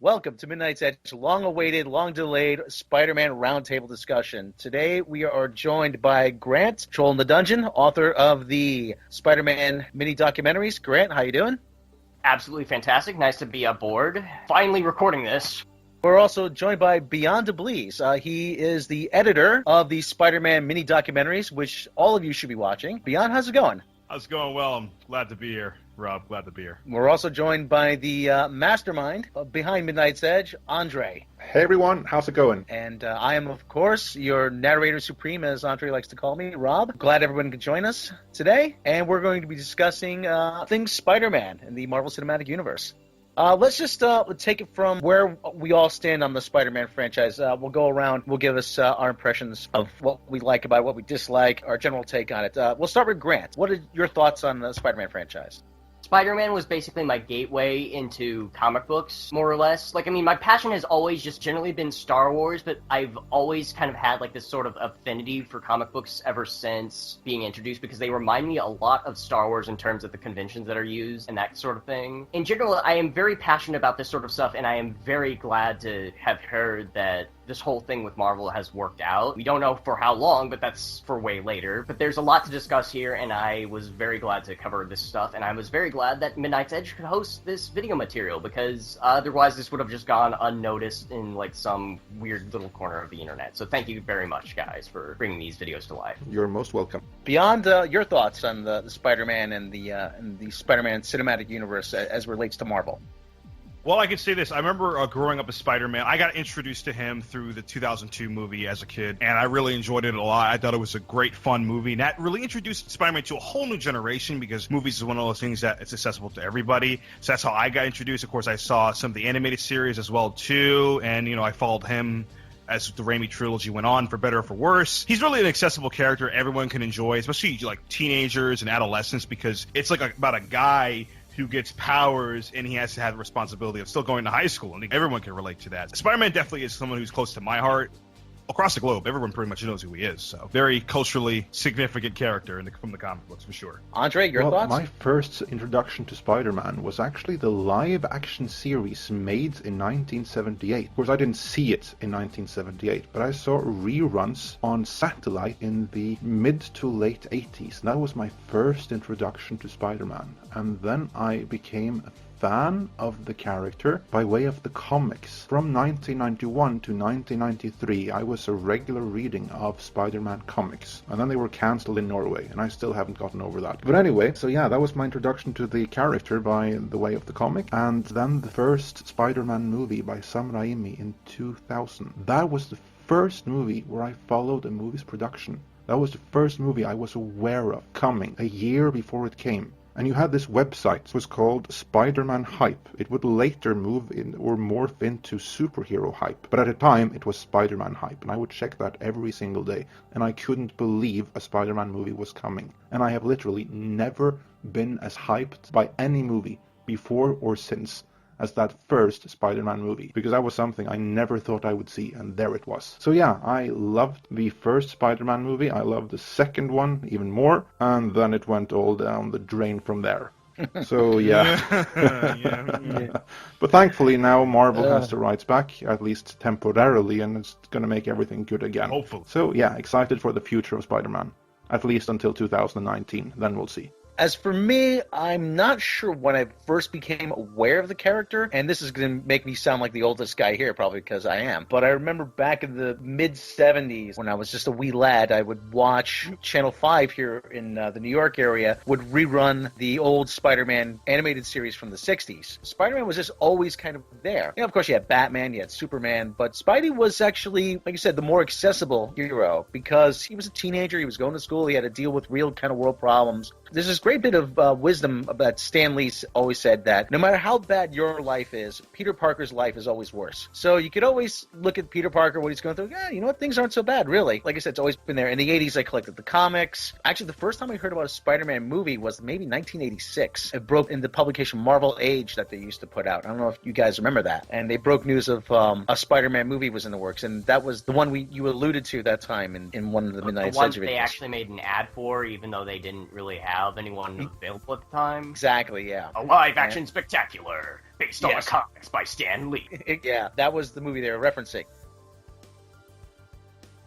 Welcome to Midnight's Edge, long-awaited, long-delayed Spider-Man Roundtable discussion. Today we are joined by Grant, Troll in the Dungeon, author of the Spider-Man mini-documentaries. Grant, how you doing? Absolutely fantastic. Nice to be aboard. Finally recording this. We're also joined by BeyondDaBliz. He is the editor of the Spider-Man mini-documentaries, which all of you should be watching. Beyond, how's it going? How's it going? Well, I'm glad to be here, Rob. Glad to be here. We're also joined by the mastermind behind Midnight's Edge, Andre. Hey everyone, how's it going? And I am, of course, your narrator supreme, as Andre likes to call me, Rob. Glad everyone could join us today. And we're going to be discussing things Spider-Man in the Marvel Cinematic Universe. Let's just take it from where we all stand on the Spider-Man franchise. We'll go around. We'll give us our impressions of what we like about it, what we dislike, our general take on it. We'll start with Grant. What are your thoughts on the Spider-Man franchise? Spider-Man was basically my gateway into comic books, more or less. My passion has always just generally been Star Wars, but I've always kind of had, this sort of affinity for comic books ever since being introduced, because they remind me a lot of Star Wars in terms of the conventions that are used and that sort of thing. In general, I am very passionate about this sort of stuff, and I am very glad to have heard that this whole thing with Marvel has worked out. We don't know for how long, but that's for way later. But there's a lot to discuss here, and I was very glad to cover this stuff, and I was very glad that Midnight's Edge could host this video material, because otherwise this would have just gone unnoticed in, some weird little corner of the internet. So thank you very much, guys, for bringing these videos to life. You're most welcome. Beyond your thoughts on the Spider-Man and the Spider-Man cinematic universe as relates to Marvel. Well, I can say this. I remember growing up as Spider-Man. I got introduced to him through the 2002 movie as a kid, and I really enjoyed it a lot. I thought it was a great, fun movie, and that really introduced Spider-Man to a whole new generation, because movies is one of those things that it's accessible to everybody. So that's how I got introduced. Of course, I saw some of the animated series as well, too, and, I followed him as the Raimi trilogy went on, for better or for worse. He's really an accessible character everyone can enjoy, especially, teenagers and adolescents, because it's, about a guy who gets powers, and he has to have the responsibility of still going to high school, and everyone can relate to that. Spider-Man definitely is someone who's close to my heart. Across the globe, everyone pretty much knows who he is, so very culturally significant character from the comic books, for sure. Andre, your thoughts? My first introduction to Spider-Man was actually the live-action series made in 1978. Of course, I didn't see it in 1978, but I saw reruns on satellite in the mid to late 80s. And that was my first introduction to Spider-Man. And then I became a fan of the character by way of the comics. From 1991 to 1993, I was a regular reading of Spider-Man comics, and then they were cancelled in Norway, and I still haven't gotten over that. But anyway, so yeah, that was my introduction to the character by the way of the comic, and then the first Spider-Man movie by Sam Raimi in 2000. That was the first movie where I followed a movie's production. That was the first movie I was aware of coming a year before it came. And you had this website. It was called Spider-Man Hype. It would later move in or morph into superhero hype. But at the time, it was Spider-Man Hype. And I would check that every single day. And I couldn't believe a Spider-Man movie was coming. And I have literally never been as hyped by any movie before or since as that first Spider-Man movie, because that was something I never thought I would see, and there it was. So yeah, I loved the first Spider-Man movie, I loved the second one even more, and then it went all down the drain from there. So yeah. But thankfully now Marvel has the rights back, at least temporarily, and it's gonna make everything good again. Hopefully. So yeah, excited for the future of Spider-Man, at least until 2019, then we'll see. As for me, I'm not sure when I first became aware of the character, and this is going to make me sound like the oldest guy here, probably because I am, but I remember back in the mid-70s, when I was just a wee lad, I would watch Channel 5 here in the New York area, would rerun the old Spider-Man animated series from the 60s. Spider-Man was just always kind of there. Of course, you had Batman, you had Superman, but Spidey was actually, like you said, the more accessible hero, because he was a teenager, he was going to school, he had to deal with real kind of world problems. There's this great bit of wisdom that Stan Lee always said, that no matter how bad your life is, Peter Parker's life is always worse. So you could always look at Peter Parker, what he's going through, you know what, things aren't so bad, really. Like I said, it's always been there. In the 80s, I collected the comics. Actually, the first time I heard about a Spider-Man movie was maybe 1986. It broke in the publication Marvel Age that they used to put out. I don't know if you guys remember that. And they broke news of a Spider-Man movie was in the works, and that was the one you alluded to that time in one of the Midnight Edge videos. They actually made an ad for, even though they didn't really have anyone available at the time. Exactly, yeah. A live-action spectacular. based on the comics by Stan Lee. Yeah, that was the movie they were referencing.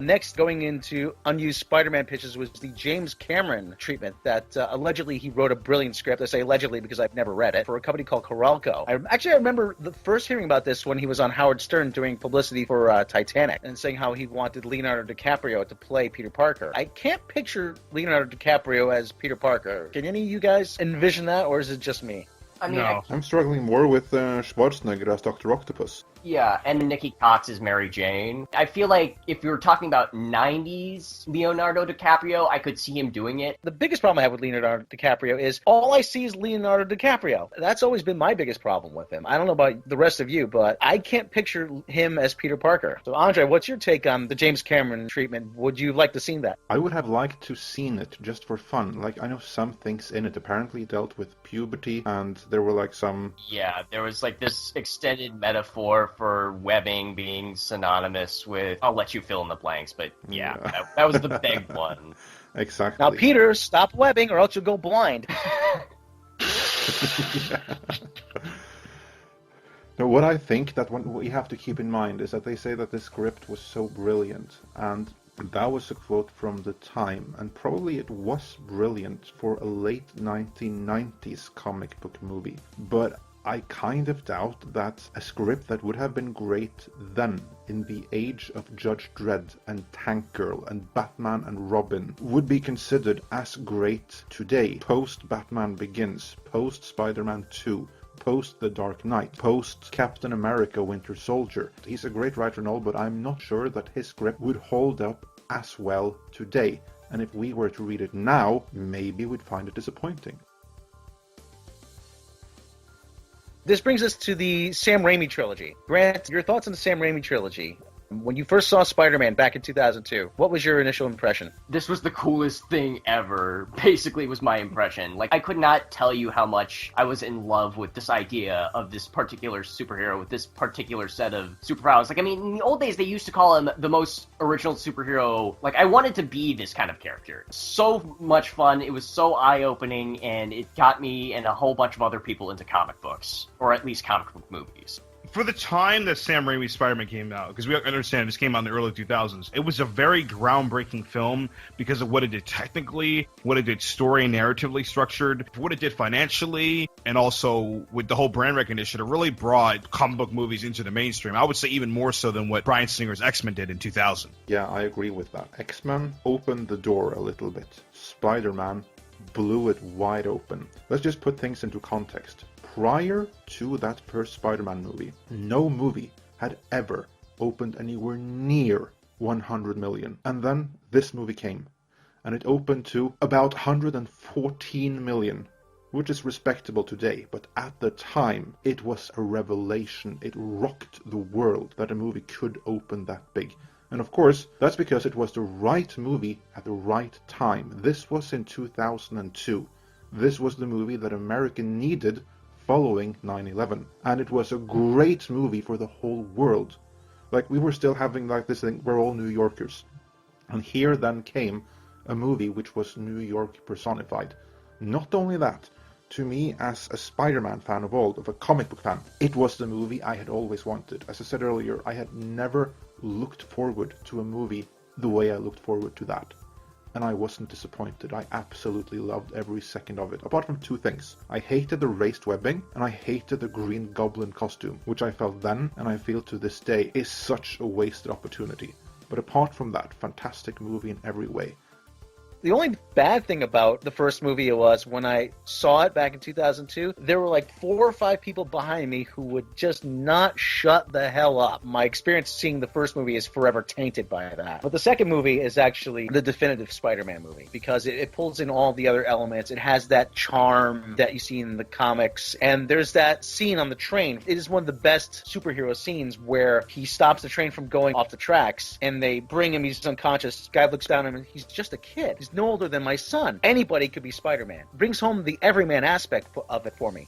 Next, going into unused Spider-Man pitches was the James Cameron treatment that allegedly he wrote a brilliant script. I say allegedly because I've never read it, for a company called Coralco. I remember the first hearing about this when he was on Howard Stern doing publicity for Titanic and saying how he wanted Leonardo DiCaprio to play Peter Parker. I can't picture Leonardo DiCaprio as Peter Parker. Can any of you guys envision that, or is it just me? I mean, No. I'm struggling more with Schwarzenegger as Dr. Octopus. yeah, and Nikki Cox is Mary Jane. I feel like if you were talking about 90s Leonardo DiCaprio, I could see him doing it. The biggest problem I have with Leonardo DiCaprio is all I see is Leonardo DiCaprio. That's always been my biggest problem with him. I don't know about the rest of you, but I can't picture him as Peter Parker. So, Andre, what's your take on the James Cameron treatment? Would you like to see that? I would have liked to seen it just for fun. Like, I know some things in it apparently dealt with puberty, and there were like some... Yeah, there was like this extended metaphor for webbing being synonymous with, I'll let you fill in the blanks, but yeah, that was the big one. Exactly. Now, Peter, stop webbing or else you'll go blind. Now, what I think that what we have to keep in mind is that they say that this script was so brilliant, and that was a quote from the time, and probably it was brilliant for a late 1990s comic book movie. But I kind of doubt that a script that would have been great then, in the age of Judge Dredd and Tank Girl and Batman and Robin, would be considered as great today, post-Batman Begins, post-Spider-Man 2, post The Dark Knight, post Captain America Winter Soldier. He's a great writer and all, but I'm not sure that his script would hold up as well today. And if we were to read it now, maybe we'd find it disappointing. This brings us to the Sam Raimi trilogy. Grant, your thoughts on the Sam Raimi trilogy? When you first saw Spider-Man back in 2002, what was your initial impression? This was the coolest thing ever, basically was my impression. Like, I could not tell you how much I was in love with this idea of this particular superhero, with this particular set of superpowers. Like, I mean, in the old days, they used to call him the most original superhero. Like, I wanted to be this kind of character. So much fun, it was so eye-opening, and it got me and a whole bunch of other people into comic books, or at least comic book movies. For the time that Sam Raimi's Spider-Man came out, because we understand this came out in the early 2000s, it was a very groundbreaking film because of what it did technically, what it did story and narratively structured, what it did financially, and also with the whole brand recognition. It really brought comic book movies into the mainstream. I would say even more so than what Bryan Singer's X-Men did in 2000. Yeah, I agree with that. X-Men opened the door a little bit. Spider-Man blew it wide open. Let's just put things into context. Prior to that first Spider-Man movie, no movie had ever opened anywhere near 100 million. And then this movie came, and it opened to about 114 million, which is respectable today. But at the time, it was a revelation. It rocked the world that a movie could open that big. And of course, that's because it was the right movie at the right time. This was in 2002. This was the movie that America needed following 9/11, and it was a great movie for the whole world. Like, we were still having like this thing, we're all New Yorkers, and here then came a movie which was New York personified. Not only that, to me as a Spider-Man fan of a comic book fan, it was the movie I had always wanted. As I said earlier, I had never looked forward to a movie the way I looked forward to that. And I wasn't disappointed. I absolutely loved every second of it. Apart from two things. I hated the raised webbing, and I hated the Green Goblin costume, which I felt then, and I feel to this day, is such a wasted opportunity. But apart from that, fantastic movie in every way. The only bad thing about the first movie was when I saw it back in 2002, there were like 4 or 5 people behind me who would just not shut the hell up. My experience seeing the first movie is forever tainted by that. But the second movie is actually the definitive Spider-Man movie because it pulls in all the other elements. It has that charm that you see in the comics. And there's that scene on the train. It is one of the best superhero scenes where he stops the train from going off the tracks and they bring him, he's unconscious. This guy looks down at him and he's just a kid. He's no older than my son. Anybody could be Spider-Man. Brings home the everyman aspect of it for me.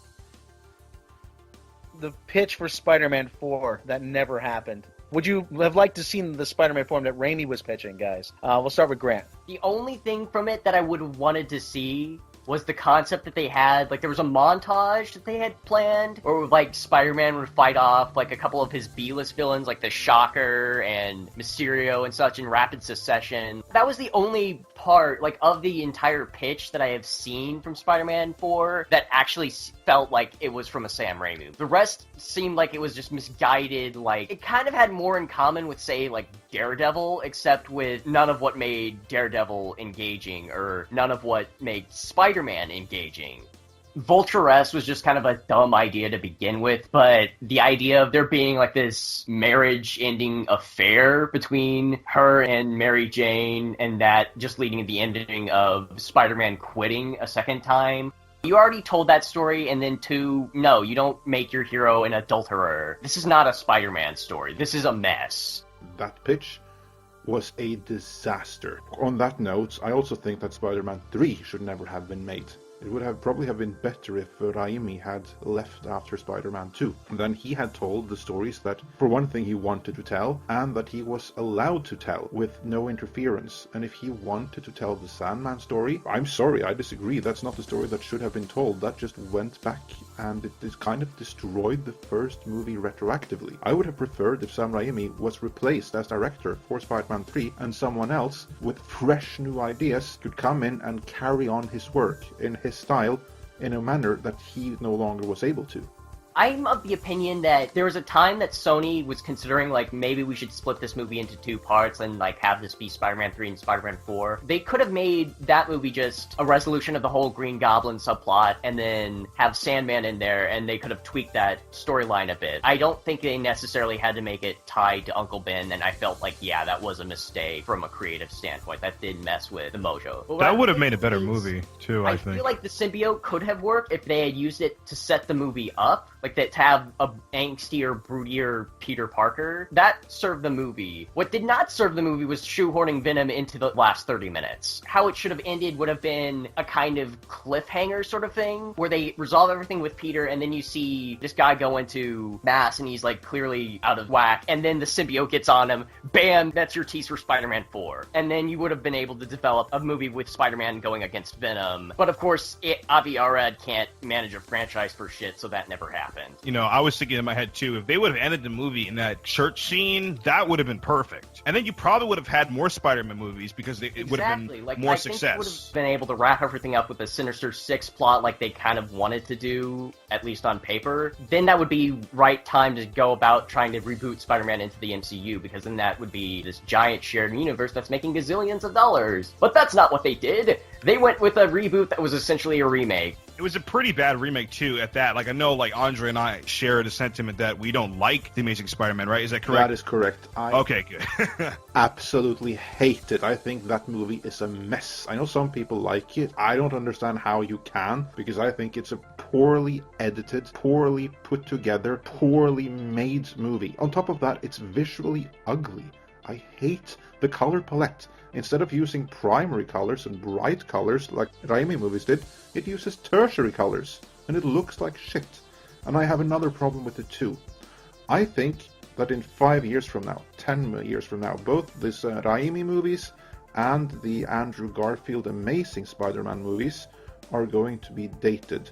The pitch for Spider-Man 4, that never happened. Would you have liked to seen the Spider-Man form that Raimi was pitching, guys? We'll start with Grant. The only thing from it that I would have wanted to see was the concept that they had, like there was a montage that they had planned, or like Spider-Man would fight off like a couple of his B-list villains, like the Shocker and Mysterio and such in rapid succession. That was the only part, like, of the entire pitch that I have seen from Spider-Man 4 that actually felt like it was from a Sam Raimi. The rest seemed like it was just misguided, like, it kind of had more in common with, say, like, Daredevil, except with none of what made Daredevil engaging, or none of what made Spider-Man engaging. Vulture-S was just kind of a dumb idea to begin with, but the idea of there being like this marriage-ending affair between her and Mary Jane, and that just leading to the ending of Spider-Man quitting a second time. You already told that story, and then no, you don't make your hero an adulterer. This is not a Spider-Man story. This is a mess. That pitch was a disaster. On that note, I also think that Spider-Man 3 should never have been made. It would probably have been better if Raimi had left after Spider-Man 2. Then he had told the stories that, for one thing, he wanted to tell, and that he was allowed to tell with no interference. And if he wanted to tell the Sandman story, I'm sorry, I disagree. That's not the story that should have been told. That just went back, and it kind of destroyed the first movie retroactively. I would have preferred if Sam Raimi was replaced as director for Spider-Man 3, and someone else with fresh new ideas could come in and carry on his work in his style in a manner that he no longer was able to. I'm of the opinion that there was a time that Sony was considering, like, maybe we should split this movie into two parts and, like, have this be Spider-Man 3 and Spider-Man 4. They could have made that movie just a resolution of the whole Green Goblin subplot and then have Sandman in there, and they could have tweaked that storyline a bit. I don't think they necessarily had to make it tied to Uncle Ben, and I felt like, yeah, that was a mistake from a creative standpoint. That did mess with the mojo. But that would have made a better movie, too, I think. I feel like the symbiote could have worked if they had used it to set the movie up. Like, that to have a angstier, broodier Peter Parker. That served the movie. What did not serve the movie was shoehorning Venom into the last 30 minutes. How it should have ended would have been a kind of cliffhanger sort of thing, where they resolve everything with Peter, and then you see this guy go into mass, and he's, like, clearly out of whack, and then the symbiote gets on him. Bam! That's your tease for Spider-Man 4. And then you would have been able to develop a movie with Spider-Man going against Venom. But, of course, Avi Arad can't manage a franchise for shit, so that never happened. You know, I was thinking in my head, too, if they would have ended the movie in that church scene, that would have been perfect. And then you probably would have had more Spider-Man movies because it would have been more success. I think would have been able to wrap everything up with a Sinister Six plot like they kind of wanted to do, at least on paper. Then that would be right time to go about trying to reboot Spider-Man into the MCU, because then that would be this giant shared universe that's making gazillions of dollars. But that's not what they did. They went with a reboot that was essentially a remake. It was a pretty bad remake, too, at that. Like, I know, like, Andre and I share the sentiment that we don't like The Amazing Spider-Man, right? Is that correct? That is correct. Okay, good. Absolutely hate it. I think that movie is a mess. I know some people like it. I don't understand how you can, because I think it's a poorly edited, poorly put together, poorly made movie. On top of that, it's visually ugly. I hate the color palette. Instead of using primary colors and bright colors like Raimi movies did, it uses tertiary colors, and it looks like shit. And I have another problem with it too. I think that in 5 years from now, 10 years from now, both this Raimi movies and the Andrew Garfield Amazing Spider-Man movies are going to be dated.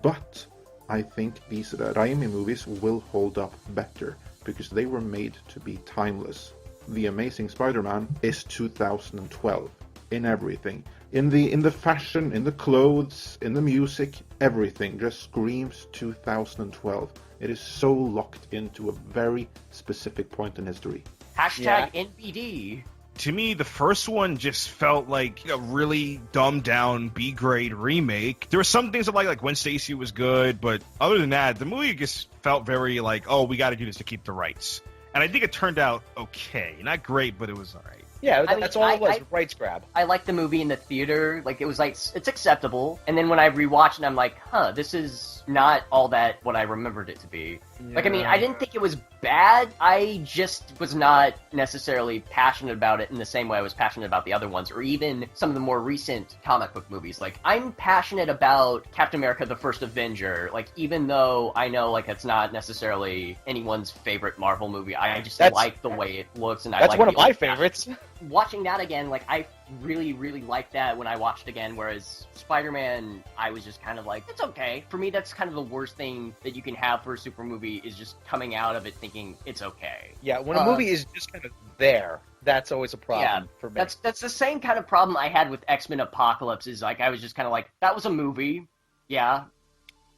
But I think these Raimi movies will hold up better, because they were made to be timeless. The Amazing Spider-Man is 2012 in everything. In the fashion, in the clothes, in the music, everything just screams 2012. It is so locked into a very specific point in history. Hashtag NBD. To me, the first one just felt like a really dumbed down B-grade remake. There were some things I like Gwen Stacy was good, but other than that, the movie just felt very like, oh, we got to do this to keep the rights. And I think it turned out okay. Not great, but it was all right. Yeah, that's all it was, rights grab. I liked the movie in the theater. Like, it was like, it's acceptable. And then when I rewatched it, I'm like, this is not all that what I remembered it to be. Yeah. Like, I mean, I didn't think it was bad. I just was not necessarily passionate about it in the same way I was passionate about the other ones, or even some of the more recent comic book movies. Like, I'm passionate about Captain America: The First Avenger. Like, even though I know, like, it's not necessarily anyone's favorite Marvel movie, I just like the way it looks, and I like one of my favorites. watching that again, like, I really, really liked that when I watched it again, whereas Spider-Man, I was just kind of like, it's okay. For me, that's kind of the worst thing that you can have for a super movie, is just coming out of it thinking it's okay. Yeah, when a movie is just kind of there, that's always a problem for me. That's the same kind of problem I had with X-Men Apocalypse, is like, I was just kind of like, that was a movie. Yeah.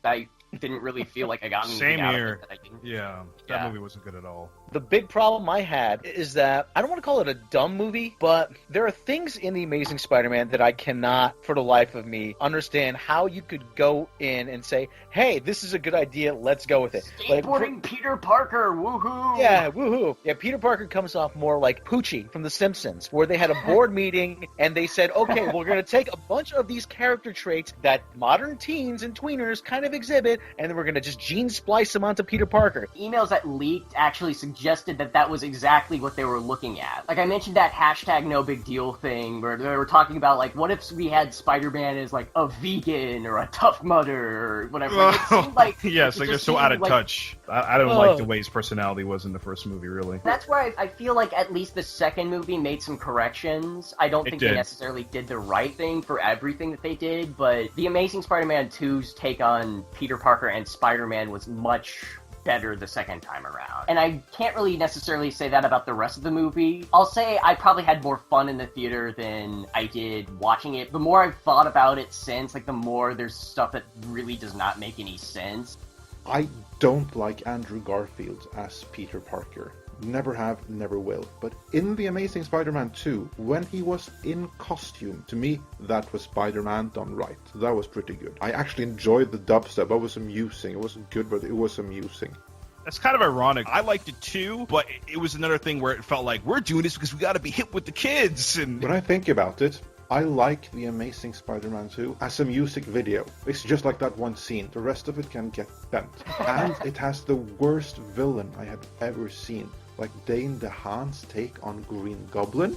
I didn't really feel like I got anything out of it. That movie wasn't good at all. The big problem I had is that, I don't want to call it a dumb movie, but there are things in The Amazing Spider-Man that I cannot, for the life of me, understand how you could go in and say, hey, this is a good idea, let's go with it. Skateboarding Peter Parker, woohoo! Yeah, woohoo. Yeah, Peter Parker comes off more like Poochie from The Simpsons, where they had a board meeting and they said, okay, we're going to take a bunch of these character traits that modern teens and tweeners kind of exhibit, and then we're going to just gene splice them onto Peter Parker. Emails that leaked actually suggested that was exactly what they were looking at. Like, I mentioned that hashtag no big deal thing, where they were talking about, like, what if we had Spider-Man as, like, a vegan or a tough mudder or whatever. Like, it seemed like... yes, like, they're so out of touch. I don't like the way his personality was in the first movie, really. That's where I feel like at least the second movie made some corrections. I don't think they necessarily did the right thing for everything that they did, but The Amazing Spider-Man 2's take on Peter Parker and Spider-Man was much better the second time around. And I can't really necessarily say that about the rest of the movie. I'll say I probably had more fun in the theater than I did watching it. The more I've thought about it since, like, the more there's stuff that really does not make any sense. I don't like Andrew Garfield as Peter Parker. Never have, never will. But in The Amazing Spider-Man 2, when he was in costume, to me, that was Spider-Man done right. That was pretty good. I actually enjoyed the dubstep. It was amusing. It wasn't good, but it was amusing. That's kind of ironic. I liked it too, but it was another thing where it felt like, we're doing this because we got to be hip with the kids. And when I think about it, I like The Amazing Spider-Man 2 as a music video. It's just like that one scene. The rest of it can get bent. And it has the worst villain I have ever seen. Like Dane DeHaan's take on Green Goblin.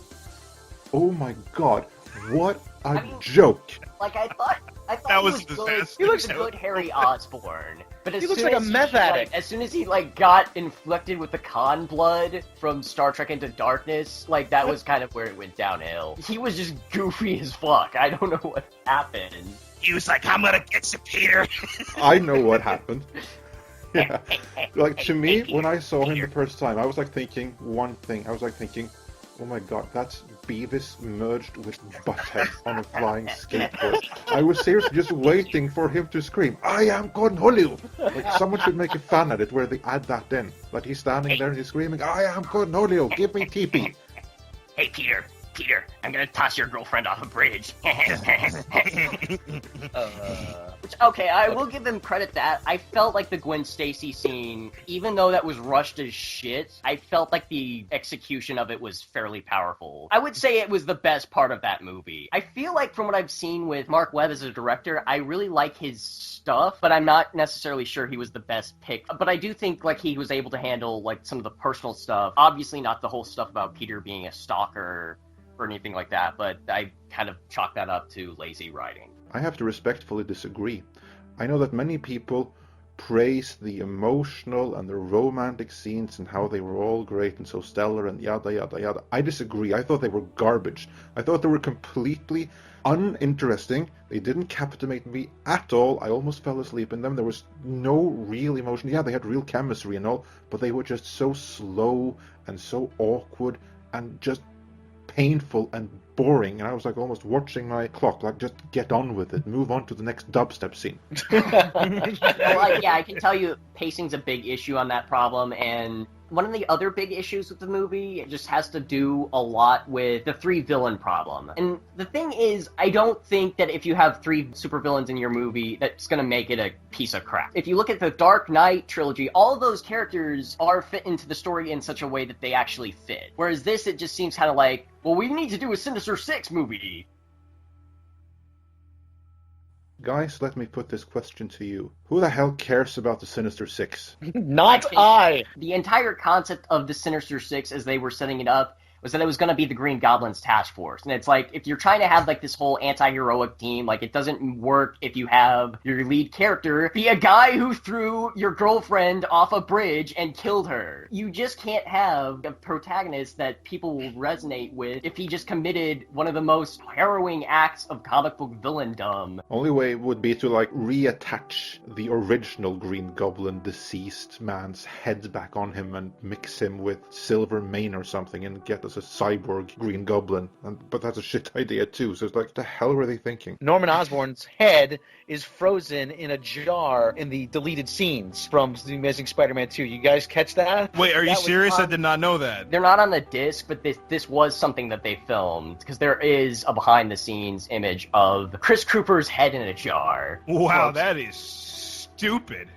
Oh my god, what a joke! Like, I thought that he was good. He looks a good Harry Osborn. But he looks like a meth addict. As soon as he, like, got inflicted with the con blood from Star Trek Into Darkness, like, that was kind of where it went downhill. He was just goofy as fuck. I don't know what happened. He was like, I'm gonna get you, Peter. I know what happened. Yeah. Like, to me, when I saw him the first time, I was like thinking one thing. I was like thinking, oh my god, that's Beavis merged with Butthead on a flying skateboard. I was seriously just waiting for him to scream, I am Cornholio! Like, someone should make a fan edit where they add that in. Like, he's standing there and he's screaming, I am Cornholio, give me TP. Hey, Peter, I'm gonna toss your girlfriend off a bridge. Okay, I will give them credit that I felt like the Gwen Stacy scene, even though that was rushed as shit, I felt like the execution of it was fairly powerful. I would say it was the best part of that movie. I feel like from what I've seen with Mark Webb as a director, I really like his stuff, but I'm not necessarily sure he was the best pick. But I do think, like, he was able to handle, like, some of the personal stuff. Obviously not the whole stuff about Peter being a stalker or anything like that, but I kind of chalk that up to lazy writing. I have to respectfully disagree. I know that many people praise the emotional and the romantic scenes and how they were all great and so stellar and yada yada yada. I disagree. I thought they were garbage. I thought they were completely uninteresting. They didn't captivate me at all. I almost fell asleep in them. There was no real emotion. Yeah, they had real chemistry and all, but they were just so slow and so awkward and just painful and boring, and I was like almost watching my clock, like, just get on with it, move on to the next dubstep scene. Well, yeah, I can tell you pacing's a big issue on that problem, and one of the other big issues with the movie, it just has to do a lot with the three villain problem. And the thing is, I don't think that if you have three supervillains in your movie, that's going to make it a piece of crap. If you look at the Dark Knight trilogy, all of those characters are fit into the story in such a way that they actually fit. Whereas this, it just seems kind of like, well, we need to do a Sinister Six movie. Guys, let me put this question to you. Who the hell cares about the Sinister Six? Not I! The entire concept of the Sinister Six, as they were setting it up, was that it was going to be the Green Goblin's task force. And it's like, if you're trying to have like this whole anti-heroic team, like it doesn't work if you have your lead character be a guy who threw your girlfriend off a bridge and killed her. You just can't have a protagonist that people will resonate with if he just committed one of the most harrowing acts of comic book villaindom. Only way would be to like reattach the original Green Goblin deceased man's head back on him and mix him with Silver Mane or something and get us a cyborg Green Goblin. But that's a shit idea too, so it's like, the hell were they thinking? Norman Osborn's head is frozen in a jar in the deleted scenes from The Amazing Spider-Man 2. You guys catch that? Wait, are you serious? I did not know that. They're not on the disc, but this was something that they filmed, because there is a behind-the-scenes image of Chris Cooper's head in a jar. Wow, that is stupid.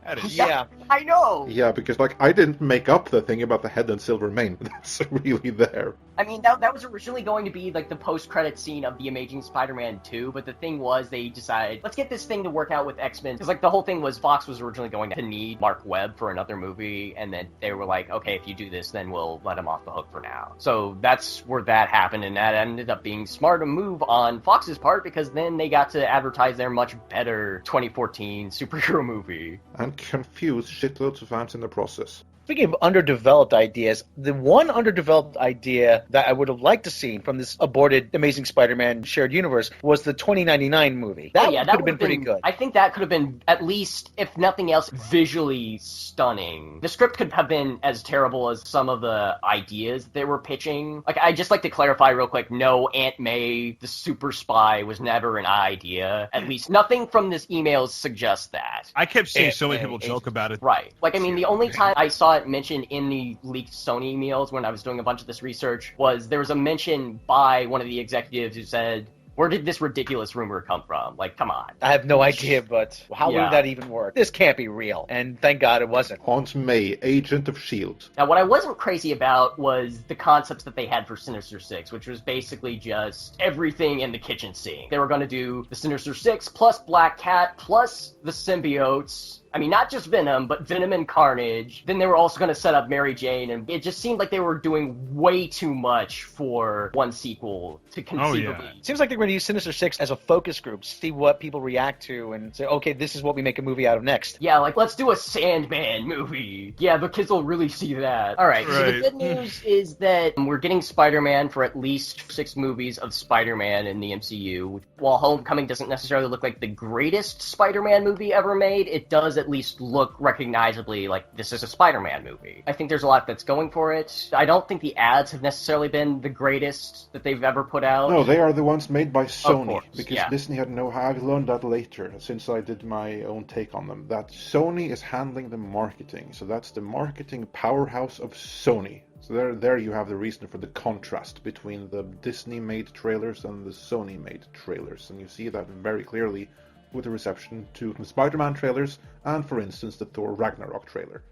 That is... Yeah. I know! Yeah, because like I didn't make up the thing about the head and Silver Mane. That's really there. I mean, that was originally going to be like the post-credit scene of The Amazing Spider-Man 2, but the thing was they decided, let's get this thing to work out with X-Men. Because like the whole thing was Fox was originally going to need Mark Webb for another movie, and then they were like, okay, if you do this, then we'll let him off the hook for now. So that's where that happened, and that ended up being smart to move on Fox's part, because then they got to advertise their much better 2014 superhero movie. And confuse shitloads of fans in the process. Speaking of underdeveloped ideas, the one underdeveloped idea that I would have liked to see from this aborted Amazing Spider-Man shared universe was the 2099 movie. That could have been pretty good. I think that could have been, at least, if nothing else, visually stunning. The script could have been as terrible as some of the ideas they were pitching. Like, I'd just like to clarify real quick, no, Aunt May, the super spy, was never an idea. At least nothing from this email suggests that. I kept seeing so many people joke about it. Right. Like, I mean, the only time I saw it mentioned in the leaked Sony emails when I was doing a bunch of this research was there was a mention by one of the executives who said, where did this ridiculous rumor come from? Like, come on. I have no idea, but how would that even work? This can't be real. And thank God it wasn't. Aunt May, agent of S.H.I.E.L.D. Now, what I wasn't crazy about was the concepts that they had for Sinister Six, which was basically just everything in the kitchen sink. They were going to do the Sinister Six plus Black Cat plus the symbiotes. I mean, not just Venom, but Venom and Carnage. Then they were also going to set up Mary Jane, and it just seemed like they were doing way too much for one sequel to conceivably. Oh, yeah. Seems like they're going to use Sinister Six as a focus group, see what people react to, and say, okay, this is what we make a movie out of next. Yeah, like, let's do a Sandman movie. Yeah, the kids will really see that. All right, so the good news is that we're getting Spider-Man for at least 6 movies of Spider-Man in the MCU. While Homecoming doesn't necessarily look like the greatest Spider-Man movie ever made, it does at least look recognizably like this is a Spider-Man movie. I think there's a lot that's going for it. I don't think the ads have necessarily been the greatest that they've ever put out. No, they are the ones made by Sony, because Disney had no... I've learned that later, since I did my own take on them, that Sony is handling the marketing. So that's the marketing powerhouse of Sony. So there you have the reason for the contrast between the Disney-made trailers and the Sony-made trailers. And you see that very clearly with the reception to the Spider-Man trailers and, for instance, the Thor Ragnarok trailer.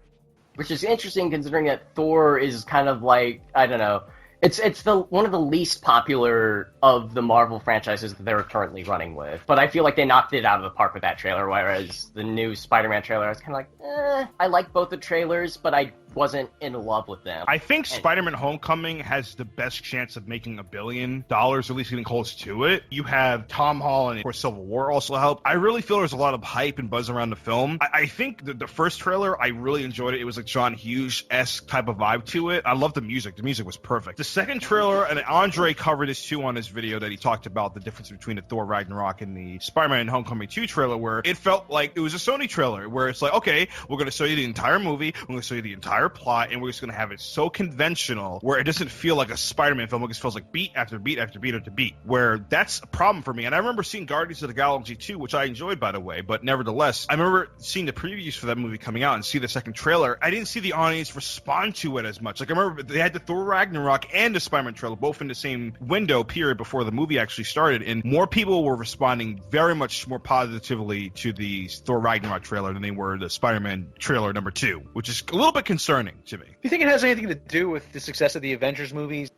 Which is interesting considering that Thor is kind of like, I don't know, it's one of the least popular of the Marvel franchises that they're currently running with. But I feel like they knocked it out of the park with that trailer, whereas the new Spider-Man trailer, I was kind of like, I like both the trailers, but I wasn't in love with them. I think Spider-Man Homecoming has the best chance of making $1 billion, or at least getting close to it. You have Tom Holland, and of course Civil War also helped. I really feel there's a lot of hype and buzz around the film. I think the first trailer, I really enjoyed it. It was like John Hughes-esque type of vibe to it. I love the music. The music was perfect. The second trailer, and Andre covered this too on his video that he talked about the difference between the Thor Ragnarok and the Spider-Man Homecoming 2 trailer, where it felt like it was a Sony trailer, where it's like, okay, we're going to show you the entire movie, we're going to show you the entire plot, and we're just going to have it so conventional where it doesn't feel like a Spider-Man film. It just feels like beat after beat after beat after beat, where that's a problem for me. And I remember seeing Guardians of the Galaxy 2, which I enjoyed, by the way, but nevertheless, I remember seeing the previews for that movie coming out and see the second trailer. I didn't see the audience respond to it as much. Like, I remember they had the Thor Ragnarok and the Spider-Man trailer both in the same window period before the movie actually started, and more people were responding very much more positively to the Thor Ragnarok trailer than they were the Spider-Man trailer number 2, which is a little bit concerning to me. Do you think it has anything to do with the success of the Avengers movies?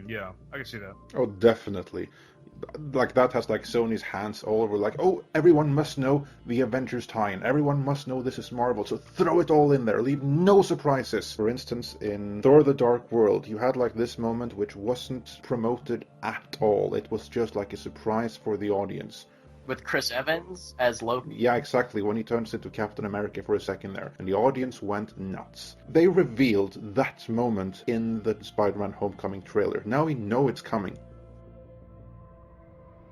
Yeah, I can see that. Oh, definitely. Like, that has, like, Sony's hands all over, like, oh, everyone must know the Avengers tie-in. Everyone must know this is Marvel, so throw it all in there. Leave no surprises. For instance, in Thor: The Dark World, you had, like, this moment which wasn't promoted at all. It was just, like, a surprise for the audience. With Chris Evans as Loki. Yeah, exactly, when he turns into Captain America for a second there. And the audience went nuts. They revealed that moment in the Spider-Man Homecoming trailer. Now we know it's coming.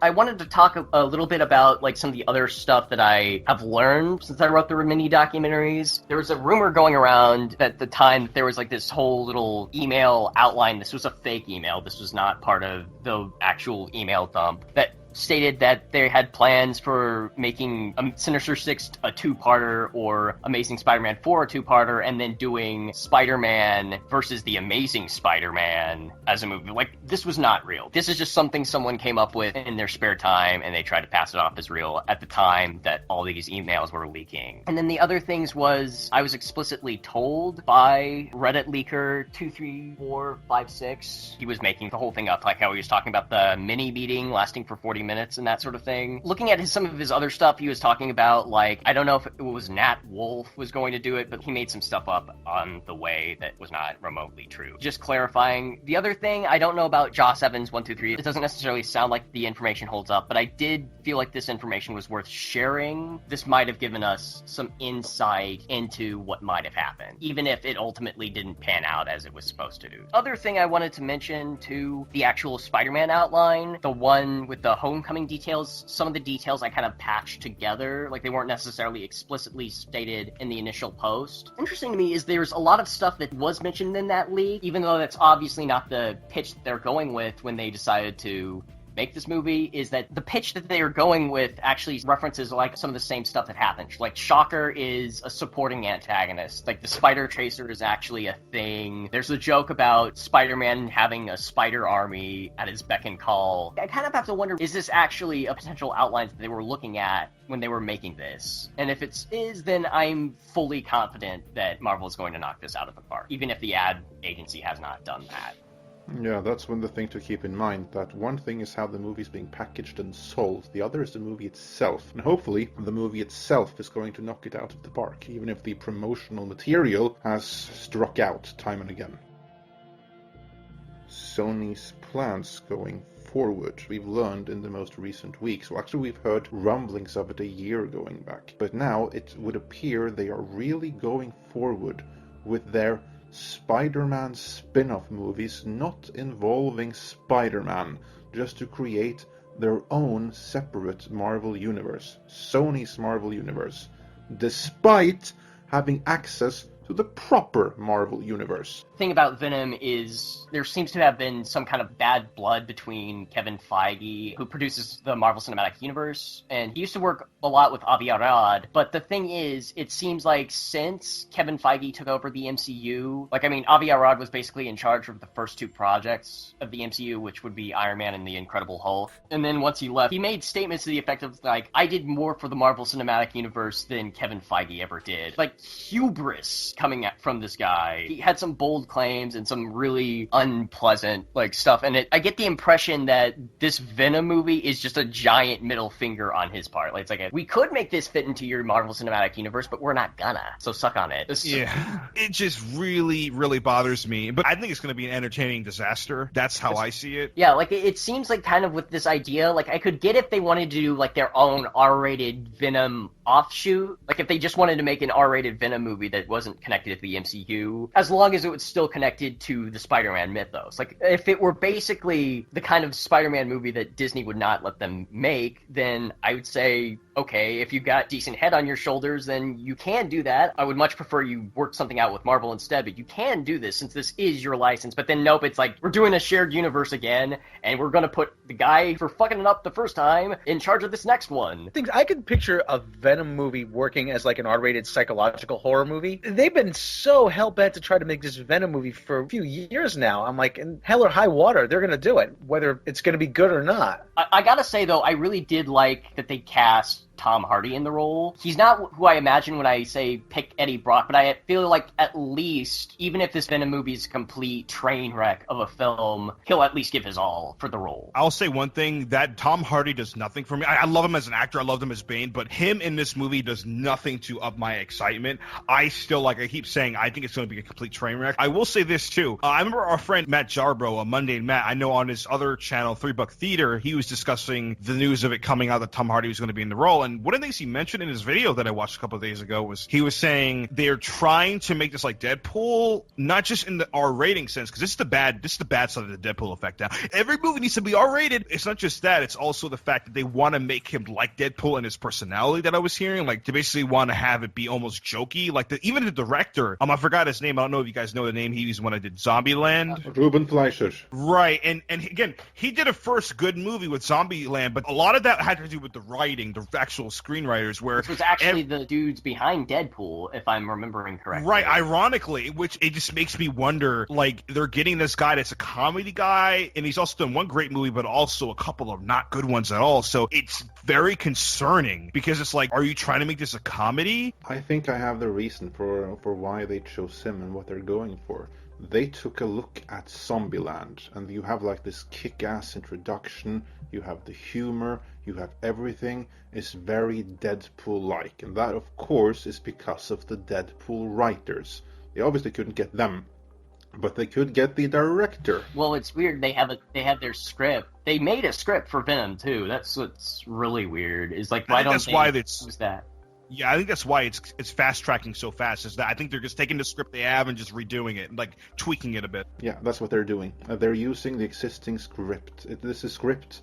I wanted to talk a little bit about like some of the other stuff that I have learned since I wrote the mini documentaries. There was a rumor going around at the time that there was like this whole little email outline. This was a fake email. This was not part of the actual email dump that stated that they had plans for making Sinister Six a two-parter or Amazing Spider-Man 4 a two-parter, and then doing Spider-Man versus the Amazing Spider-Man as a movie. Like, this was not real. This is just something someone came up with in their spare time, and they tried to pass it off as real at the time that all these emails were leaking. And then the other things was, I was explicitly told by Reddit leaker 23456, he was making the whole thing up, like how he was talking about the mini meeting lasting for 40 minutes and that sort of thing. Looking at some of his other stuff, he was talking about, like, I don't know if it was Nat Wolff was going to do it, but he made some stuff up on the way that was not remotely true. Just clarifying. The other thing, I don't know about Joss Evans 123. It doesn't necessarily sound like the information holds up, but I did feel like this information was worth sharing. This might have given us some insight into what might have happened, even if it ultimately didn't pan out as it was supposed to. Other thing I wanted to mention to the actual Spider-Man outline, the one with the Homecoming details, some of the details I kind of patched together, like they weren't necessarily explicitly stated in the initial post. Interesting to me is there's a lot of stuff that was mentioned in that leak, even though that's obviously not the pitch that they're going with when they decided to make this movie, is that the pitch that they are going with actually references like some of the same stuff that happened. Like Shocker is a supporting antagonist. Like the Spider Tracer is actually a thing. There's a joke about Spider-Man having a spider army at his beck and call. I kind of have to wonder, is this actually a potential outline that they were looking at when they were making this? And if it is, then I'm fully confident that Marvel is going to knock this out of the park, even if the ad agency has not done that. Yeah, that's one of the things to keep in mind, that one thing is how the movie's being packaged and sold, the other is the movie itself. And hopefully, the movie itself is going to knock it out of the park, even if the promotional material has struck out time and again. Sony's plans going forward, we've learned in the most recent weeks. Well, actually, we've heard rumblings of it a year going back. But now, it would appear they are really going forward with their Spider-Man spin-off movies not involving Spider-Man, just to create their own separate Marvel universe, Sony's Marvel universe, despite having access to the proper Marvel universe. The thing about Venom is there seems to have been some kind of bad blood between Kevin Feige, who produces the Marvel Cinematic Universe, and he used to work a lot with Avi Arad, but the thing is, it seems like since Kevin Feige took over the MCU, Avi Arad was basically in charge of the first two projects of the MCU, which would be Iron Man and the Incredible Hulk, and then once he left, he made statements to the effect of, like, I did more for the Marvel Cinematic Universe than Kevin Feige ever did. Like, hubris coming from this guy. He had some bold claims and some really unpleasant stuff, and I get the impression that this Venom movie is just a giant middle finger on his part. Like, it's like, we could make this fit into your Marvel Cinematic Universe, but we're not gonna, so suck on it. Yeah, it just really, really bothers me, but I think it's going to be an entertaining disaster. That's how I see it. Yeah, it seems like kind of with this idea, I could get if they wanted to do their own R-rated Venom offshoot, if they just wanted to make an R-rated Venom movie that wasn't connected to the MCU, as long as it was still connected to the Spider-Man mythos. If it were basically the kind of Spider-Man movie that Disney would not let them make, then I would say, okay, if you've got decent head on your shoulders, then you can do that. I would much prefer you work something out with Marvel instead, but you can do this since this is your license. But then nope, it's we're doing a shared universe again, and we're gonna put the guy for fucking it up the first time in charge of this next one. I could picture a Venom movie working as an R-rated psychological horror movie. They've been so hell-bent to try to make this Venom movie for a few years now. I'm like, in hell or high water, they're gonna do it, whether it's gonna be good or not. I gotta say, though, I really did like that they cast Tom Hardy in the role. He's not who I imagine when I say pick Eddie Brock, but I feel like at least, even if this Venom movie is a complete train wreck of a film, he'll at least give his all for the role. I'll say one thing, that Tom Hardy does nothing for me. I love him as an actor. I loved him as Bane, but him in this movie does nothing to up my excitement. I still, like I keep saying, I think it's going to be a complete train wreck. I will say this, too. I remember our friend Matt Jarbro, a Monday Matt, I know on his other channel, 3 Buck Theater, he was discussing the news of it coming out that Tom Hardy was going to be in the role. And one of the things he mentioned in his video that I watched a couple of days ago was he was saying they're trying to make this like Deadpool, not just in the R rating sense, because this is the bad side of the Deadpool effect now. Every movie needs to be R rated. It's not just that, it's also the fact that they want to make him like Deadpool and his personality that I was hearing, like to basically want to have it be almost jokey. Like even the director, I forgot his name. I don't know if you guys know the name. He was when I did Zombieland. Ruben Fleischer. Right, and again, he did a first good movie with Zombieland, but a lot of that had to do with the writing, the actual screenwriters, where this was actually the dudes behind Deadpool, if I'm remembering correctly. Right, ironically, which it just makes me wonder, like, they're getting this guy that's a comedy guy, and he's also done one great movie, but also a couple of not good ones at all, so it's very concerning, because it's like, are you trying to make this a comedy? I think I have the reason for why they chose him and what they're going for. They took a look at Zombieland, and you have like this kick-ass introduction, you have the humor, you have everything is very Deadpool-like, and that of course is because of the Deadpool writers. They obviously couldn't get them, but they could get the director. Well, it's weird. They have their script. They made a script for Venom too. That's what's really weird. Is like why don't they use that? Yeah, I think that's why it's fast tracking so fast. Is that I think they're just taking the script they have and just redoing it, and like tweaking it a bit. Yeah, that's what they're doing. They're using the existing script. This is a script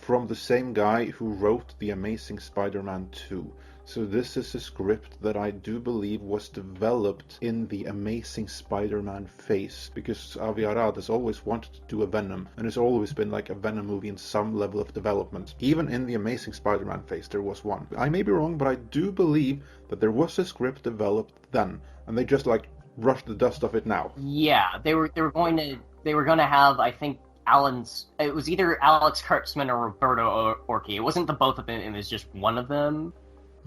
from the same guy who wrote The Amazing Spider-Man 2. So this is a script that I do believe was developed in the Amazing Spider-Man phase, because Avi Arad has always wanted to do a Venom, and it's always been like a Venom movie in some level of development. Even in the Amazing Spider-Man phase there was one. I may be wrong, but I do believe that there was a script developed then, and they just like brushed the dust off it now. Yeah, they were going to have, I think, it was either Alex Kurtzman or Roberto Orci. It wasn't the both of them, it was just one of them.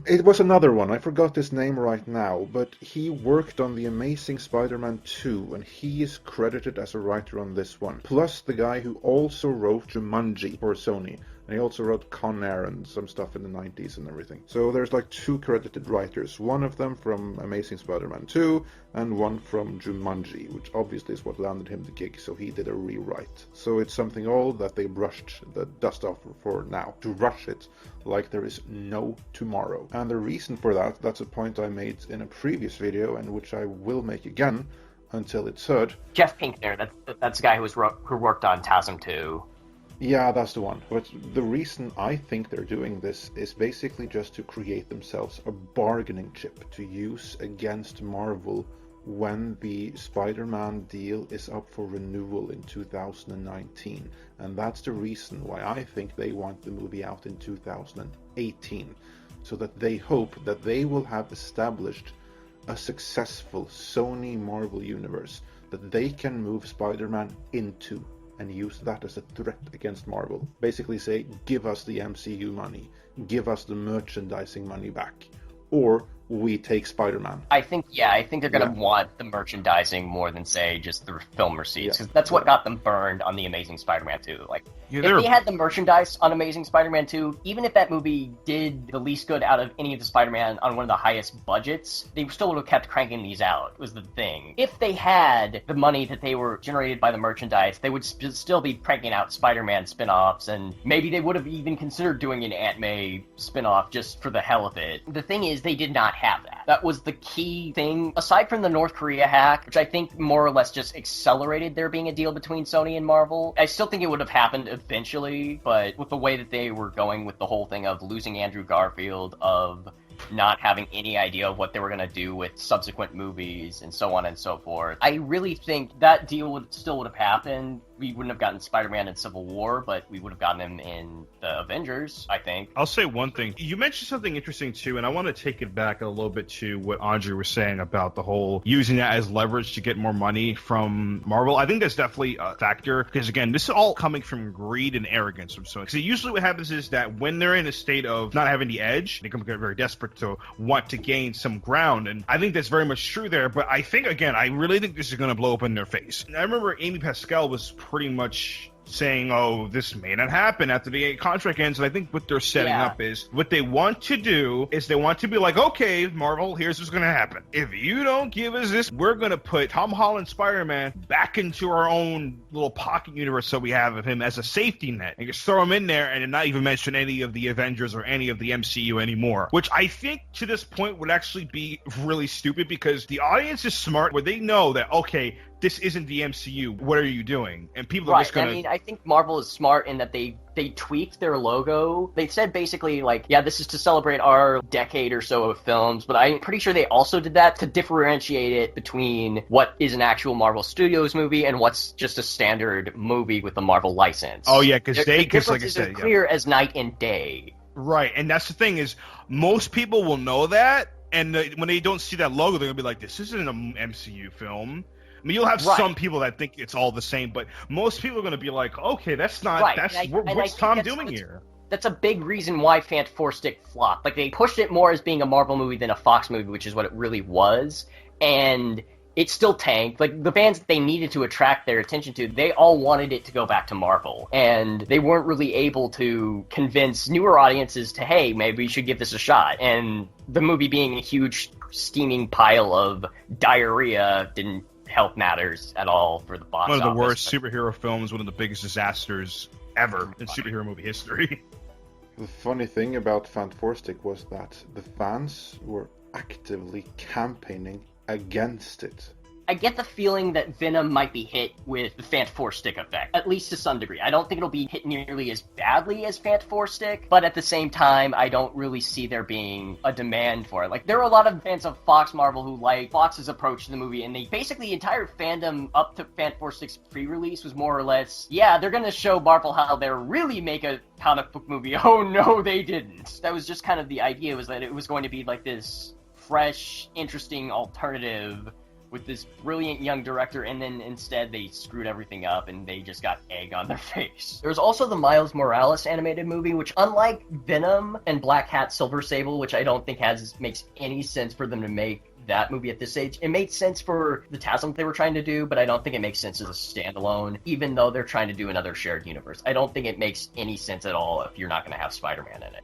It was another one, I forgot his name right now, but he worked on The Amazing Spider-Man 2, and he is credited as a writer on this one. Plus the guy who also wrote Jumanji for Sony, and he also wrote Con Air and some stuff in the 90s and everything. So there's like 2 credited writers, one of them from Amazing Spider-Man 2, and one from Jumanji, which obviously is what landed him the gig, so he did a rewrite. So it's something old that they brushed the dust off for now, to rush it like there is no tomorrow. And the reason for that's a point I made in a previous video, and which I will make again until it's heard. Jeff Pinkner, that's the guy who worked on TASM 2. Yeah, that's the one. But the reason I think they're doing this is basically just to create themselves a bargaining chip to use against Marvel when the Spider-Man deal is up for renewal in 2019. And that's the reason why I think they want the movie out in 2018. So that they hope that they will have established a successful Sony Marvel universe that they can move Spider-Man into and use that as a threat against Marvel. Basically say, give us the MCU money, give us the merchandising money back, or we take Spider-Man. I think they're going to want the merchandising more than, say, just the film receipts. Because that's what got them burned on The Amazing Spider-Man 2. Like, if they had the merchandise on Amazing Spider-Man 2, even if that movie did the least good out of any of the Spider-Man on one of the highest budgets, they still would have kept cranking these out, was the thing. If they had the money that they were generated by the merchandise, they would still be cranking out Spider-Man spin-offs, and maybe they would have even considered doing an Aunt May spin-off just for the hell of it. The thing is, they did not have that. That was the key thing. Aside from the North Korea hack, which I think more or less just accelerated there being a deal between Sony and Marvel, I still think it would have happened eventually, but with the way that they were going with the whole thing of losing Andrew Garfield, of not having any idea of what they were going to do with subsequent movies and so on and so forth, I really think that deal would have happened we wouldn't have gotten Spider-Man in Civil War, but we would have gotten him in the Avengers, I think. I'll say one thing. You mentioned something interesting, too, and I want to take it back a little bit to what Andrew was saying about the whole using that as leverage to get more money from Marvel. I think that's definitely a factor, because, again, this is all coming from greed and arrogance from Sony. So usually what happens is that when they're in a state of not having the edge, they become very desperate to want to gain some ground, and I think that's very much true there, but I think, again, I really think this is going to blow up in their face. And I remember Amy Pascal was pretty much saying, oh, this may not happen after the contract ends. And I think what they're setting up is what they want to do is they want to be like, okay, Marvel, here's what's going to happen. If you don't give us this, we're going to put Tom Holland Spider-Man back into our own little pocket universe that we have of him as a safety net. And just throw him in there and not even mention any of the Avengers or any of the MCU anymore. Which I think to this point would actually be really stupid because the audience is smart where they know that, okay, this isn't the MCU. What are you doing? And people are just going to... I mean, I think Marvel is smart in that they tweaked their logo. They said basically, like, yeah, this is to celebrate our decade or so of films, but I'm pretty sure they also did that to differentiate it between what is an actual Marvel Studios movie and what's just a standard movie with a Marvel license. Oh, yeah, because like I said, clear as night and day. Right, and that's the thing is, most people will know that, and when they don't see that logo, they're going to be like, this isn't an MCU film. I mean, you'll have some people that think it's all the same, but most people are going to be like, okay, that's not, what's Tom doing here? That's a big reason why Fantastic Four Stick flopped. Like, they pushed it more as being a Marvel movie than a Fox movie, which is what it really was, and it still tanked. Like, the fans that they needed to attract their attention to, they all wanted it to go back to Marvel, and they weren't really able to convince newer audiences to, hey, maybe we should give this a shot, and the movie being a huge steaming pile of diarrhea didn't help matters at all for the box office. One of the worst superhero films, one of the biggest disasters ever in superhero movie history. The funny thing about Fantastic Four Stick was that the fans were actively campaigning against it. I get the feeling that Venom might be hit with the Fantastic Four Stick effect, at least to some degree. I don't think it'll be hit nearly as badly as Fantastic Four Stick, but at the same time, I don't really see there being a demand for it. Like, there are a lot of fans of Fox Marvel who like Fox's approach to the movie, and they basically, the entire fandom up to Fantastic Four Stick's pre-release was more or less, yeah, they're gonna show Marvel how they really make a comic book movie. Oh no, they didn't. That was just kind of the idea, was that it was going to be like this fresh, interesting alternative with this brilliant young director, and then instead they screwed everything up and they just got egg on their face. There's also the Miles Morales animated movie, which, unlike Venom and Black Cat Silver Sable, which I don't think makes any sense for them to make that movie at this stage. It made sense for the TASM they were trying to do, but I don't think it makes sense as a standalone, even though they're trying to do another shared universe. I don't think it makes any sense at all if you're not going to have Spider-Man in it.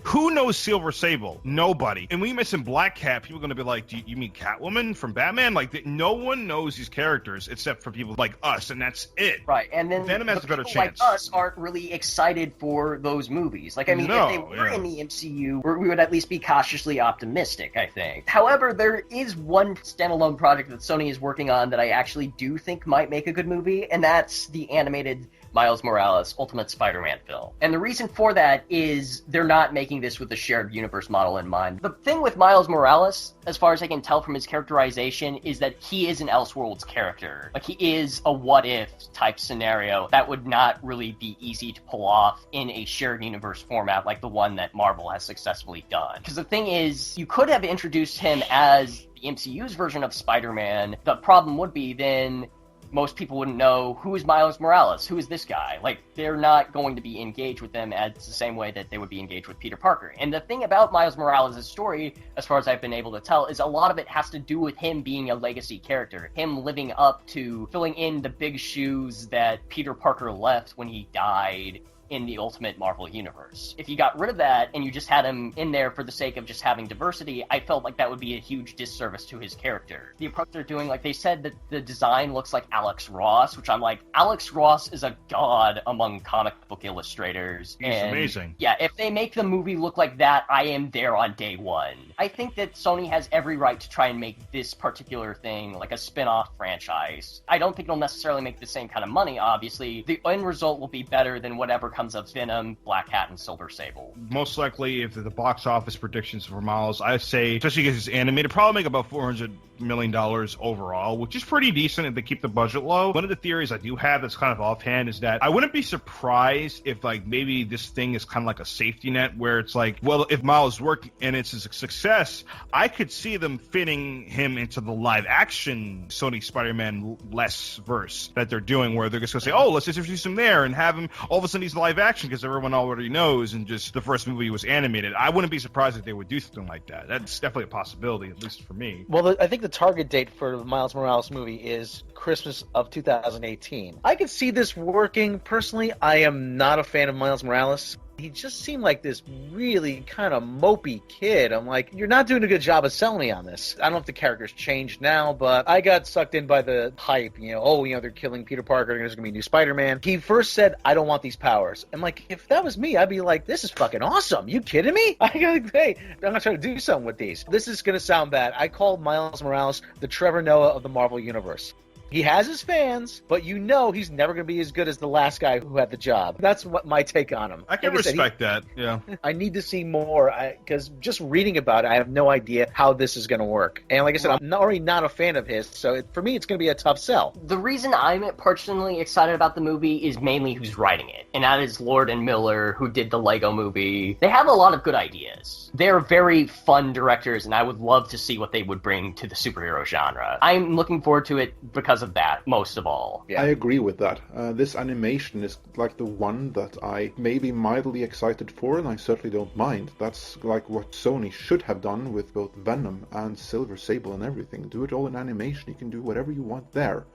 Who knows Silver Sable? Nobody. And when you mention Black Cat, people are going to be like, do you mean Catwoman from Batman? Like, no one knows these characters except for people like us, and that's it. Right, and then Venom has a better chance. Like us aren't really excited for those movies. Like, I mean, if they were in the MCU, we would at least be cautiously optimistic, I think. However, there is one standalone project that Sony is working on that I actually do think might make a good movie, and that's the animated Miles Morales Ultimate Spider-Man film. And the reason for that is they're not making this with the shared universe model in mind. The thing with Miles Morales, as far as I can tell from his characterization, is that he is an Elseworlds character. Like, he is a what-if type scenario that would not really be easy to pull off in a shared universe format like the one that Marvel has successfully done. Because the thing is, you could have introduced him as the MCU's version of Spider-Man. The problem would be then most people wouldn't know, who is Miles Morales? Who is this guy? Like, they're not going to be engaged with them as the same way that they would be engaged with Peter Parker. And the thing about Miles Morales' story, as far as I've been able to tell, is a lot of it has to do with him being a legacy character. Him living up to filling in the big shoes that Peter Parker left when he died in the Ultimate Marvel Universe. If you got rid of that and you just had him in there for the sake of just having diversity, I felt like that would be a huge disservice to his character. The approach they're doing, like, they said that the design looks like Alex Ross, which I'm like, Alex Ross is a god among comic book illustrators. He's amazing. Yeah, if they make the movie look like that, I am there on day one. I think that Sony has every right to try and make this particular thing like a spin-off franchise. I don't think it'll necessarily make the same kind of money, obviously. The end result will be better than whatever comes of Venom, Black Cat, and Silver Sable. Most likely, if the box office predictions for Miles, I say, especially because it's animated, probably make about $400 million overall, which is pretty decent if they keep the budget low. One of the theories I do have that's kind of offhand is that I wouldn't be surprised if, like, maybe this thing is kind of like a safety net where it's like, well, if Miles worked and it's a success, I could see them fitting him into the live action Sony Spider-Man less verse that they're doing, where they're just going to say, oh, let's just introduce him there and have him, all of a sudden he's live action because everyone already knows, and just the first movie was animated. I wouldn't be surprised if they would do something like that. That's definitely a possibility, at least for me. Well, I think the target date for the Miles Morales movie is Christmas of 2018. I could see this working. Personally, I am not a fan of Miles Morales. He just seemed like this really kind of mopey kid. I'm like, you're not doing a good job of selling me on this. I don't know if the character's changed now, but I got sucked in by the hype. They're killing Peter Parker, there's going to be a new Spider-Man. He first said, I don't want these powers. And like, if that was me, I'd be like, this is fucking awesome. You kidding me? I'm going to try to do something with these. This is going to sound bad. I call Miles Morales the Trevor Noah of the Marvel Universe. He has his fans, but he's never going to be as good as the last guy who had the job. That's what my take on him. I can respect that, yeah. I need to see more, because just reading about it, I have no idea how this is going to work. And like I said, I'm already not a fan of his, so for me, it's going to be a tough sell. The reason I'm personally excited about the movie is mainly who's writing it, and that is Lord and Miller, who did the Lego movie. They have a lot of good ideas. They're very fun directors, and I would love to see what they would bring to the superhero genre. I'm looking forward to it because of that, most of all. Yeah. I agree with that. This animation is like the one that I may be mildly excited for, and I certainly don't mind. That's like what Sony should have done with both Venom and Silver Sable and everything. Do it all in animation. You can do whatever you want there.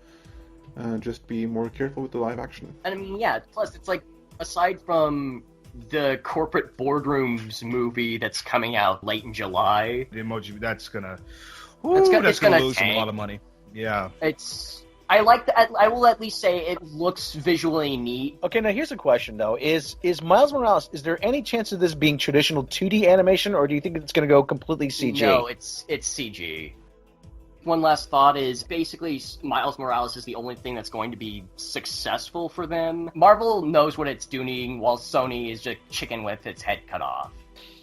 Just be more careful with the live action. And I mean, yeah, plus it's like, aside from the corporate boardrooms movie that's coming out late in July, the emoji, that's gonna lose them a lot of money. Yeah. I will at least say it looks visually neat. Okay, now here's a question, though. Is Miles Morales, is there any chance of this being traditional 2D animation, or do you think it's going to go completely CG? No, it's CG. One last thought is, basically, Miles Morales is the only thing that's going to be successful for them. Marvel knows what it's doing, while Sony is just chicken with its head cut off.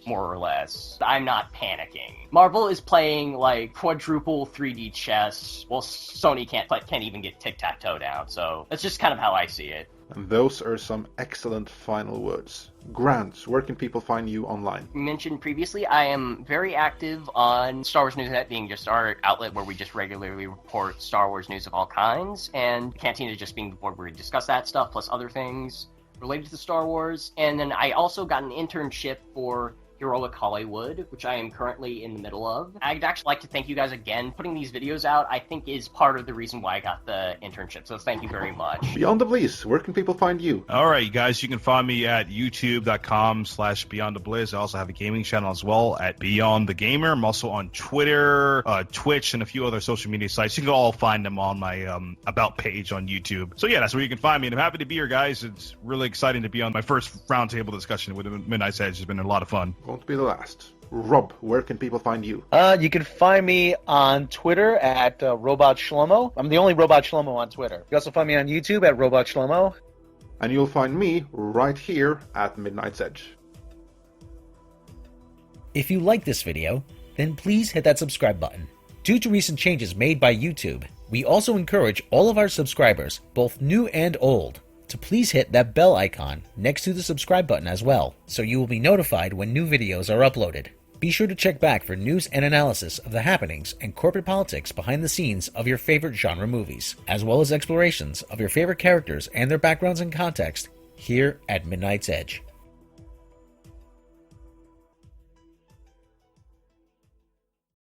More or less. I'm not panicking. Marvel is playing like quadruple 3D chess, while Sony can't even get tic-tac-toe down. So that's just kind of how I see it. And those are some excellent final words. Grant, where can people find you online? Mentioned previously, I am very active on Star Wars Newsnet, being just our outlet where we just regularly report Star Wars news of all kinds, and Cantina just being the board where we discuss that stuff, plus other things related to Star Wars. And then I also got an internship for Heroic Hollywood, which I am currently in the middle of. I'd actually like to thank you guys again. Putting these videos out, I think, is part of the reason why I got the internship, so thank you very much. BeyondDaBliz, where can people find you? All right, you guys, you can find me at youtube.com/BeyondDaBliz. I also have a gaming channel as well at Beyond the Gamer. I'm also on Twitter, Twitch, and a few other social media sites. You can all find them on my About page on YouTube. So yeah, that's where you can find me, and I'm happy to be here, guys. It's really exciting to be on my first roundtable discussion with Midnight's Edge. It's been a lot of fun. Won't be the last. Rob, where can people find you? You can find me on Twitter at Robot Shlomo. I'm the only Robot Shlomo on Twitter. You can also find me on YouTube at Robot Shlomo. And you'll find me right here at Midnight's Edge. If you like this video, then please hit that subscribe button. Due to recent changes made by YouTube, we also encourage all of our subscribers, both new and old, to please hit that bell icon next to the subscribe button as well, so you will be notified when new videos are uploaded. Be sure to check back for news and analysis of the happenings and corporate politics behind the scenes of your favorite genre movies, as well as explorations of your favorite characters and their backgrounds and context here at Midnight's Edge.